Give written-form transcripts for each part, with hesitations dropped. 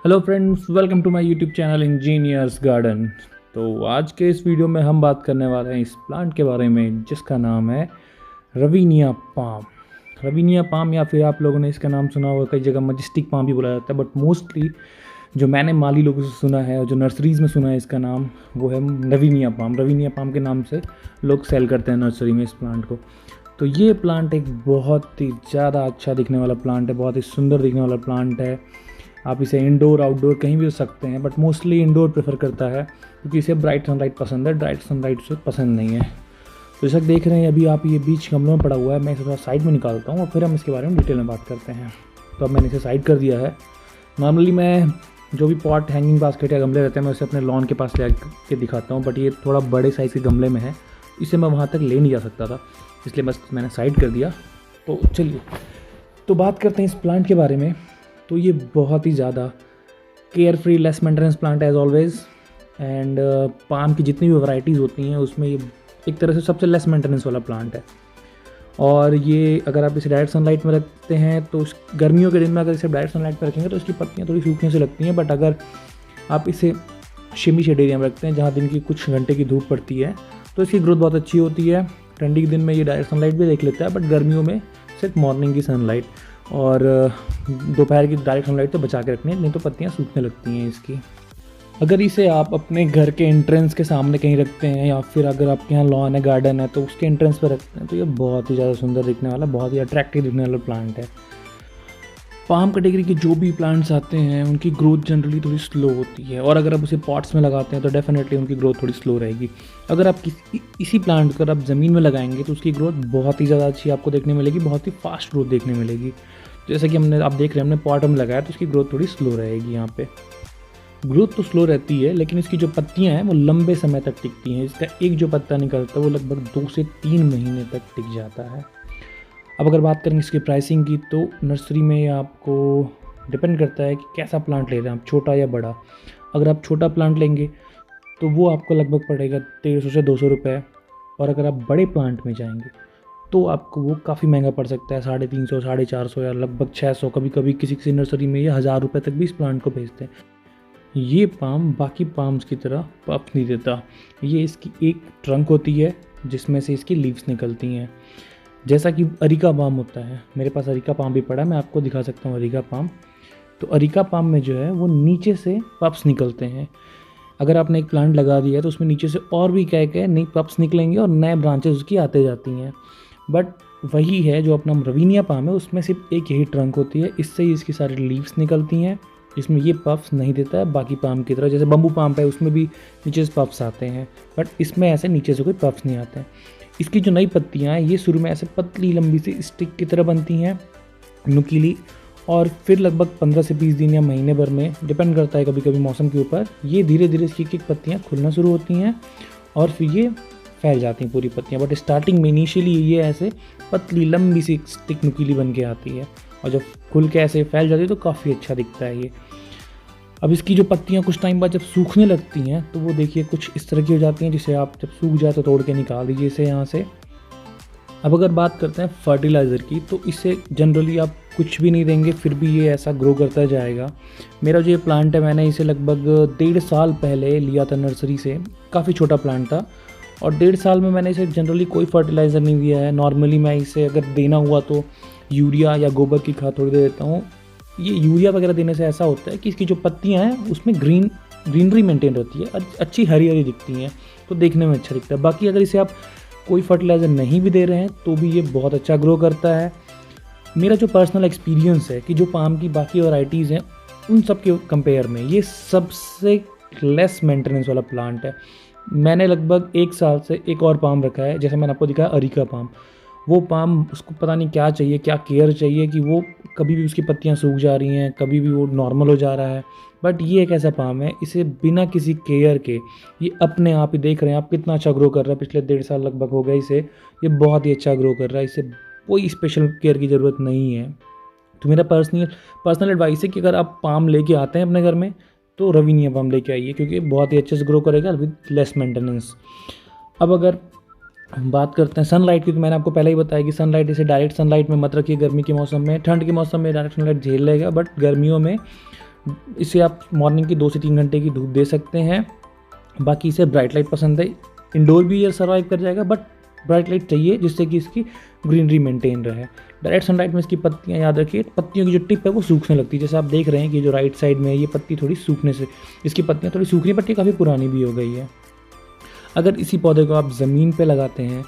Hello friends, welcome to my YouTube channel engineers garden. तो आज के इस वीडियो में हम बात करने वाले हैं इस प्लांट के बारे में जिसका नाम है रवीनिया पाम। रवीनिया पाम या फिर आप लोगों ने इसका नाम सुना होगा, कई जगह मजेस्टिक पाम भी बोला जाता है, बट मोस्टली जो मैंने माली लोगों से सुना है और जो नर्सरीज़ में सुना है इसका नाम, वो है रवीनिया पाम। रवीनिया पाम के नाम से लोग सेल करते हैं नर्सरी में इस प्लांट को। तो ये प्लांट एक बहुत ही ज़्यादा अच्छा दिखने वाला प्लांट है, बहुत ही सुंदर दिखने वाला प्लांट है। आप इसे इंडोर आउटडोर कहीं भी रख सकते हैं, बट मोस्टली इंडोर प्रेफर करता है क्योंकि इसे ब्राइट सनलाइट पसंद है, डायरेक्ट सनलाइट से पसंद नहीं है। तो जैसा देख रहे हैं अभी आप, ये बीच गमलों में पड़ा हुआ है। मैं इसे थोड़ा साइड में निकालता हूँ और फिर हम इसके बारे में डिटेल में बात करते हैं। तो अब मैंने इसे साइड कर दिया है। नॉर्मली मैं जो भी पॉट हैंगिंग बास्केट या गमले रहते हैं मैं उसे अपने लॉन के पास ले के दिखाता हूँ, बट ये थोड़ा बड़े साइज़ के गमले में है, इसे मैं वहाँ तक ले नहीं जा सकता था, इसलिए बस मैंने साइड कर दिया। तो चलिए तो बात करते हैं इस प्लांट के बारे में। तो ये बहुत ही ज़्यादा care free, less maintenance plant है एज ऑलवेज़। एंड पाम की जितनी भी वैरायटीज़ होती हैं उसमें ये एक तरह से सबसे लेस मेंटेनेंस वाला प्लांट है। और ये अगर आप इसे डायरेक्ट सनलाइट में रखते हैं तो गर्मियों के दिन में अगर इसे डायरेक्ट सनलाइट पर रखेंगे तो इसकी पत्तियाँ थोड़ी सूखने से लगती हैं, बट अगर आप इसे शिमी शेड एरिया में रखते हैं जहाँ दिन की कुछ घंटे की धूप पड़ती है तो इसकी ग्रोथ बहुत अच्छी होती है। ठंडी के दिन में ये डायरेक्ट सनलाइट भी देख लेता है, बट गर्मियों में सिर्फ मॉर्निंग की सनलाइट और दोपहर की डायरेक्ट सनलाइट तो बचा के रखनी है, नहीं तो पत्तियाँ सूखने लगती हैं इसकी। अगर इसे आप अपने घर के एंट्रेंस के सामने कहीं रखते हैं या फिर अगर आपके यहाँ लॉन है, गार्डन है, तो उसके एंट्रेंस पर रखते हैं तो ये बहुत ही ज़्यादा सुंदर दिखने वाला, बहुत ही अट्रैक्टिव दिखने वाला प्लांट है। पाम कैटेगरी के जो भी प्लांट्स आते हैं उनकी ग्रोथ जनरली थोड़ी स्लो होती है, और अगर आप उसे पॉट्स में लगाते हैं तो डेफिनेटली उनकी ग्रोथ थोड़ी स्लो रहेगी। अगर आप इसी प्लांट को अगर आप ज़मीन में लगाएंगे तो उसकी ग्रोथ बहुत ही ज़्यादा अच्छी आपको देखने मिलेगी, बहुत ही फास्ट ग्रोथ देखने मिलेगी। जैसा कि आप देख रहे हैं हमने पॉट में लगाया तो इसकी ग्रोथ थोड़ी स्लो रहेगी। यहाँ पे ग्रोथ तो स्लो रहती है, लेकिन इसकी जो पत्तियाँ हैं वो लंबे समय तक टिकती हैं। इसका एक जो पत्ता निकलता है वो लगभग 2 से 3 महीने तक टिक जाता है। अब अगर बात करें इसकी प्राइसिंग की तो नर्सरी में आपको डिपेंड करता है कि कैसा प्लांट ले रहे हैं आप, छोटा या बड़ा। अगर आप छोटा प्लांट लेंगे तो वो आपको लगभग पड़ेगा 150 से 200 रुपये, और अगर आप बड़े प्लांट में जाएंगे तो आपको वो काफ़ी महंगा पड़ सकता है, 350, 450 या लगभग 600, कभी कभी किसी किसी नर्सरी में ये 1000 रुपये तक भी इस प्लांट को बेचते हैं। ये पाम बाकी पाम्स की तरह पप नहीं देता। ये इसकी एक ट्रंक होती है जिसमें से इसकी लीव्स निकलती हैं, जैसा कि अरिका पाम होता है। मेरे पास अरिका पाम भी पड़ा है, मैं आपको दिखा सकता हूँ अरिका पाम। तो अरिका पाम में जो है वो नीचे से पप्स निकलते हैं। अगर आपने एक प्लांट लगा दिया है तो उसमें नीचे से और भी क्या नई पप्स निकलेंगे और नए ब्रांचेस उसकी आते जाती हैं। बट वही है जो अपना रवीनिया पाम है, उसमें सिर्फ एक यही ट्रंक होती है, इससे ही इसकी सारी लीव्स निकलती हैं। इसमें ये पफ्स नहीं देता है बाकी पाम की तरह। जैसे बम्बू पाम है उसमें भी नीचे से पफ्स आते हैं, बट इसमें ऐसे नीचे से कोई पफ्स नहीं आते हैं। इसकी जो नई पत्तियाँ हैं ये शुरू में ऐसे पतली लंबी सी स्टिक की तरह बनती हैं, नुकीली, और फिर लगभग 15 से 20 दिन या महीने भर में, डिपेंड करता है कभी कभी मौसम के ऊपर, ये धीरे धीरे इसकी एक पत्तियाँ खुलना शुरू होती हैं और फिर ये फैल जाती हैं पूरी पत्तियाँ। बट स्टार्टिंग में इनिशियली ये ऐसे पतली लंबी सी स्टिक नुकीली बन के आती है, और जब खुल के ऐसे फैल जाती है तो काफ़ी अच्छा दिखता है ये। अब इसकी जो पत्तियाँ कुछ टाइम बाद जब सूखने लगती हैं तो वो देखिए कुछ इस तरह की हो जाती हैं, जिसे आप जब सूख जाए तो तोड़ के निकाल दीजिए इसे यहाँ से। अब अगर बात करते हैं फर्टिलाइज़र की, तो इससे जनरली आप कुछ भी नहीं देंगे फिर भी ये ऐसा ग्रो करता जाएगा। मेरा जो ये प्लांट है मैंने इसे लगभग 1.5 साल पहले लिया था नर्सरी से, काफ़ी छोटा प्लांट था, और 1.5 साल में मैंने इसे जनरली कोई फर्टिलाइज़र नहीं दिया है। नॉर्मली मैं इसे अगर देना हुआ तो यूरिया या गोबर की खाद थोड़ी दे देता हूँ। ये यूरिया वगैरह देने से ऐसा होता है कि इसकी जो पत्तियाँ हैं उसमें ग्रीनरी मेंटेन रहती है, अच्छी हरी हरी दिखती हैं, तो देखने में अच्छा दिखता है। बाकी अगर इसे आप कोई फर्टिलाइज़र नहीं भी दे रहे हैं तो भी ये बहुत अच्छा ग्रो करता है। मेरा जो पर्सनल एक्सपीरियंस है कि जो पाम की बाकी वैरायटीज़ हैं उन सब के कंपेयर में ये सबसे लेस मेंटेनेंस वाला प्लांट है। मैंने लगभग 1 साल से एक और पाम रखा है, जैसे मैंने आपको दिखाया अरिका पाम। वो पाम, उसको पता नहीं क्या चाहिए, क्या केयर चाहिए कि वो कभी भी उसकी पत्तियां सूख जा रही हैं, कभी भी वो नॉर्मल हो जा रहा है। बट ये एक ऐसा पाम है, इसे बिना किसी केयर के ये अपने आप ही, देख रहे हैं आप कितना अच्छा ग्रो कर रहा है। पिछले 1.5 साल लगभग हो गए इसे, ये बहुत ही अच्छा ग्रो कर रहा है, इसे कोई स्पेशल केयर की ज़रूरत नहीं है। तो मेरा पर्सनल एडवाइस है कि अगर आप पाम लेके आते हैं अपने घर में तो रवीनिया पाम लेके आइए, क्योंकि बहुत ही अच्छे से ग्रो करेगा विद लेस मेंटेनेंस। अब अगर हम बात करते हैं सनलाइट की, तो मैंने आपको पहले ही बताया कि सनलाइट, इसे डायरेक्ट सनलाइट में मत रखिए गर्मी के मौसम में। ठंड के मौसम में डायरेक्ट सनलाइट झेल लेगा, बट गर्मियों में इसे आप मॉर्निंग की 2 से 3 घंटे की धूप दे सकते हैं। बाकी इसे ब्राइट लाइट पसंद है, इंडोर भी ये सर्वाइव कर जाएगा, बट ब्राइट लाइट चाहिए जिससे कि इसकी ग्रीनरी मेंटेन रहे। डायरेक्ट सनलाइट में इसकी पत्तियां, याद रखिए, पत्तियों की जो टिप है वो सूखने लगती है। जैसे आप देख रहे हैं कि जो राइट साइड में है ये पत्ती थोड़ी सूखने से, इसकी पत्तियां थोड़ी सूख रही, बट ये काफ़ी पुरानी भी हो गई है। अगर इसी पौधे को आप ज़मीन पे लगाते हैं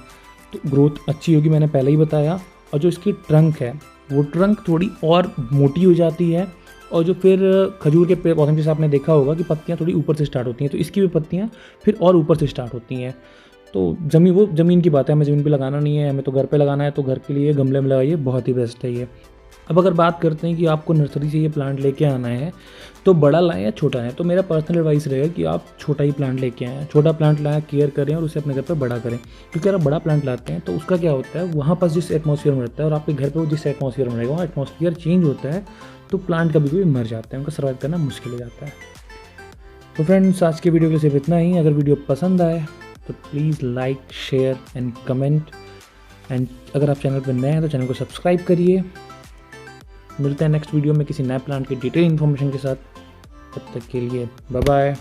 तो ग्रोथ अच्छी होगी, मैंने पहले ही बताया। और जो इसकी ट्रंक है वो ट्रंक थोड़ी और मोटी हो जाती है, और जो फिर खजूर के पेड़ पौधे जैसे आपने देखा होगा कि पत्तियाँ थोड़ी ऊपर से स्टार्ट होती हैं, तो इसकी भी पत्तियाँ फिर और ऊपर से स्टार्ट होती हैं। तो ज़मीन की बात है, हमें ज़मीन पे लगाना नहीं है, हमें तो घर पे लगाना है, तो घर के लिए गमले में लगाइए, बहुत ही बेस्ट है ये। अब अगर बात करते हैं कि आपको नर्सरी से ये प्लांट लेके आना है तो बड़ा लाएं या छोटा है, तो मेरा पर्सनल एडवाइस रहेगा कि आप छोटा ही प्लांट लेके आएँ। छोटा प्लांट लाएं, केयर करें और उसे अपने घर पे बड़ा करें, क्योंकि अगर आप बड़ा प्लांट लाते हैं तो उसका क्या होता है, वहाँ पर जिस एटमॉस्फेयर में रहता है और आपके घर पे वो जिस एटमॉस्फेयर में रहेगा वहाँ एटमॉस्फेयर चेंज होता है, तो प्लांट कभी कभी मर जाते हैं, उनका सर्वाइव करना मुश्किल हो जाता है। तो फ्रेंड्स, आज की वीडियो के लिए सिर्फ इतना ही। अगर वीडियो पसंद आए तो please like, share and comment, and अगर आप चैनल पर नए हैं तो चैनल को सब्सक्राइब करिए। मिलते हैं नेक्स्ट वीडियो में किसी नए प्लांट की डिटेल इन्फॉर्मेशन के साथ। तब तक के लिए बाय बाय।